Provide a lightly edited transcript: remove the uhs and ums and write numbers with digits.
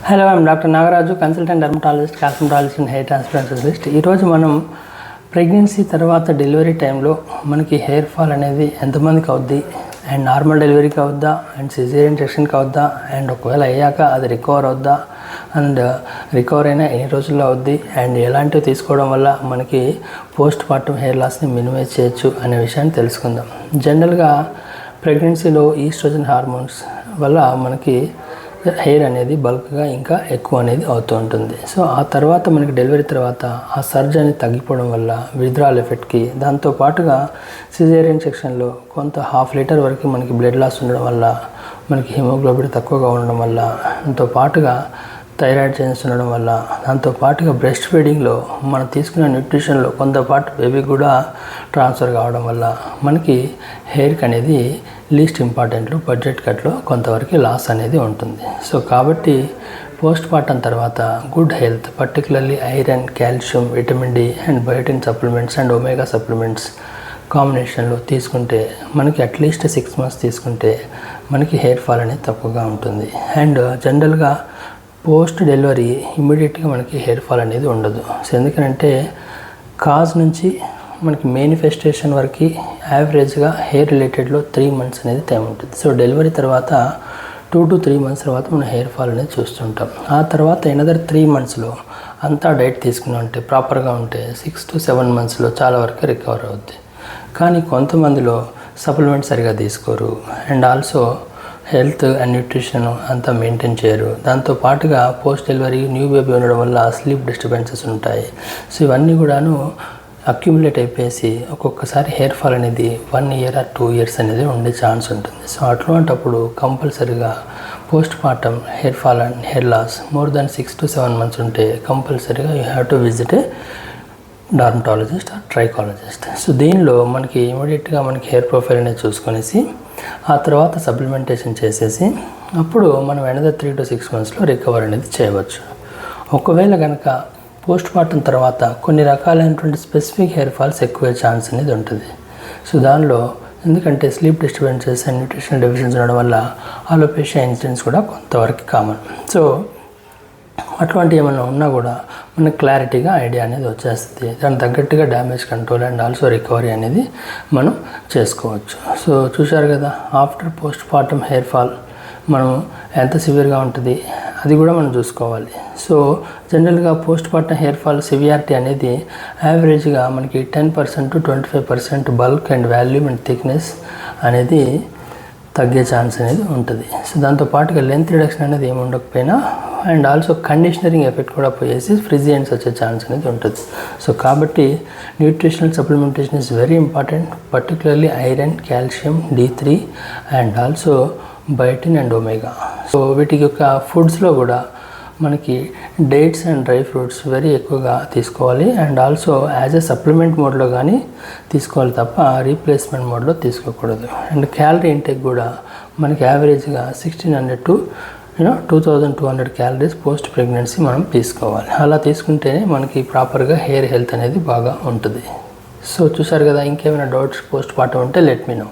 Hello, I'm doctor Nagaraju, consultant dermatologist, cosmetologist and hair transplant specialist. ఈరోజు మనం pregnancy తర్వాత delivery టైంలో మనకి హెయిర్ ఫాల్ అనేది ఎంతమందికి అవుద్ది, అండ్ నార్మల్ డెలివరీకి అవుద్దా, అండ్ సిజేరియన్ సెక్షన్కి అవుద్దా, అండ్ ఒకవేళ అయ్యాక అది రికవర్ అవుద్దా, అండ్ రికవర్ అయినా ఎన్ని రోజుల్లో అవుద్ది, అండ్ ఎలాంటివి తీసుకోవడం వల్ల మనకి పోస్ట్ పార్టమ్ హెయిర్ లాస్ని మినిమైజ్ చేయొచ్చు అనే విషయాన్ని తెలుసుకుందాం. జనరల్గా ప్రెగ్నెన్సీలో ఈస్ట్రోజన్ హార్మోన్స్ వల్ల మనకి హెయిర్ అనేది బల్క్గా ఇంకా ఎక్కువ అనేది అవుతూ ఉంటుంది. సో ఆ తర్వాత మనకి డెలివరీ తర్వాత ఆ సర్జ్ అనేది తగ్గిపోవడం వల్ల విత్డ్రాల్ ఎఫెక్ట్కి, దాంతోపాటుగా సిజేరియన్ సెక్షన్లో కొంత ½ లీటర్ వరకు మనకి బ్లడ్ లాస్ ఉండడం వల్ల, మనకి హిమోగ్లోబిన్ తక్కువగా ఉండడం వల్ల, దాంతో పాటుగా థైరాయిడ్ చేంజెస్ ఉండడం వల్ల, దాంతోపాటుగా బ్రెస్ట్ ఫీడింగ్లో మనం తీసుకునే న్యూట్రిషన్లో కొంత పార్ట్ బేబీకి కూడా ట్రాన్స్ఫర్ కావడం వల్ల మనకి హెయిర్కి అనేది లీస్ట్ ఇంపార్టెంట్లో బడ్జెట్ కట్లో కొంతవరకు లాస్ అనేది ఉంటుంది. సో కాబట్టి పోస్ట్ పార్టమ్ తర్వాత good health, particularly iron, calcium, vitamin D and biotin supplements and omega supplements కాంబినేషన్లో తీసుకుంటే మనకి అట్లీస్ట్ 6 months తీసుకుంటే మనకి హెయిర్ ఫాల్ అనేది తక్కువగా ఉంటుంది. అండ్ జనరల్గా పోస్ట్ డెలివరీ ఇమ్మీడియట్గా మనకి హెయిర్ ఫాల్ అనేది ఉండదు. సో ఎందుకంటే కాజ్ నుంచి మనకి మేనిఫెస్టేషన్ వరకు యావరేజ్గా హెయిర్ రిలేటెడ్లో 3 months అనేది టైం ఉంటుంది. సో డెలివరీ తర్వాత 2 to 3 months తర్వాత మనం హెయిర్ ఫాల్ అనేది చూస్తుంటాం. ఆ తర్వాత ఎనదర్ 3 monthsలో అంతా డైట్ తీసుకుని ఉంటే, ప్రాపర్గా ఉంటే 6 to 7 monthsలో చాలా వరకు రికవర్ అవుద్ది. కానీ కొంతమందిలో సప్లిమెంట్ సరిగా తీసుకోరు, and also health and nutrition అంతా మెయింటైన్ చేయరు. దాంతోపాటుగా పోస్ట్ డెలివరీ న్యూ బేబీ ఉండడం వల్ల స్లీప్ డిస్టర్బెన్సెస్ ఉంటాయి. సో ఇవన్నీ కూడాను అక్యుములేట్ అయిపోయేసి ఒక్కొక్కసారి హెయిర్ ఫాల్ అనేది 1 year or 2 years అనేది ఉండే ఛాన్స్ ఉంటుంది. సో అటువంటప్పుడు కంపల్సరీగా post partum hair fall and hair loss more than 6 to 7 months ఉంటే కంపల్సరీగా you have to visit a dermatologist or trichologist. So దీనిలో మనకి ఇమీడియట్గా మనకి హెయిర్ ప్రొఫైల్ అనేది చూసుకొనేసి ఆ తర్వాత సప్లిమెంటేషన్ చేసేసి అప్పుడు మనం అనదర్ 3 to 6 monthsలో రికవర్ అనేది చేయవచ్చు. ఒకవేళ కనుక పోస్ట్ పార్టమ్ తర్వాత కొన్ని రకాలైనటువంటి స్పెసిఫిక్ హెయిర్ ఫాల్స్ ఎక్కువ ఛాన్స్ అనేది ఉంటుంది. సో దానిలో ఎందుకంటే sleep disturbances and nutritional deficiency ఉండడం వల్ల అలోపేషియా ఇన్సిడెంట్స్ కూడా కొంతవరకు కామన్. సో అటువంటి ఏమైనా ఉన్నా కూడా మనకు క్లారిటీగా ఐడియా అనేది వచ్చేస్తుంది. దానికి తగ్గట్టుగా damage control and also recovery అనేది మనం చేసుకోవచ్చు. సో చూశారు కదా, after post partum hair fall మనం ఎంత సివియర్గా ఉంటుంది అది కూడా మనం చూసుకోవాలి. సో జనరల్గా post partum hair fall severity అనేది యావరేజ్గా మనకి 10% to 25% bulk and volume and thickness అనేది తగ్గే ఛాన్స్ అనేది ఉంటుంది. సో దాంతోపాటుగా లెంత్ రిడక్షన్ అనేది ఏమి ఉండకపోయినా అండ్ ఆల్సో కండిషనరింగ్ ఎఫెక్ట్ కూడా పోయేసి ఫ్రిజీ ఎండ్స్ వచ్చే ఛాన్స్ అనేది ఉంటుంది. సో కాబట్టి nutritional supplementation is very important, particularly iron, calcium, D3 and also biotin and omega. So వీటి యొక్క ఫుడ్స్లో కూడా మనకి dates and dry fruits very ఎక్కువగా తీసుకోవాలి, and also as a supplement మోడ్లో కానీ తీసుకోవాలి తప్ప రీప్లేస్మెంట్ మోడ్లో తీసుకోకూడదు. అండ్ క్యాలరీ ఇంటేక్ కూడా మనకి యావరేజ్గా 1600 to 2200 calories పోస్ట్ ప్రెగ్నెన్సీ మనం తీసుకోవాలి. అలా తీసుకుంటేనే మనకి ప్రాపర్గా హెయిర్ హెల్త్ అనేది బాగా ఉంటుంది. సో చూసారు కదా, ఇంకేమైనా డౌట్స్ పోస్ట్ పార్టమ్ ఉంటే లెట్ మీ నో.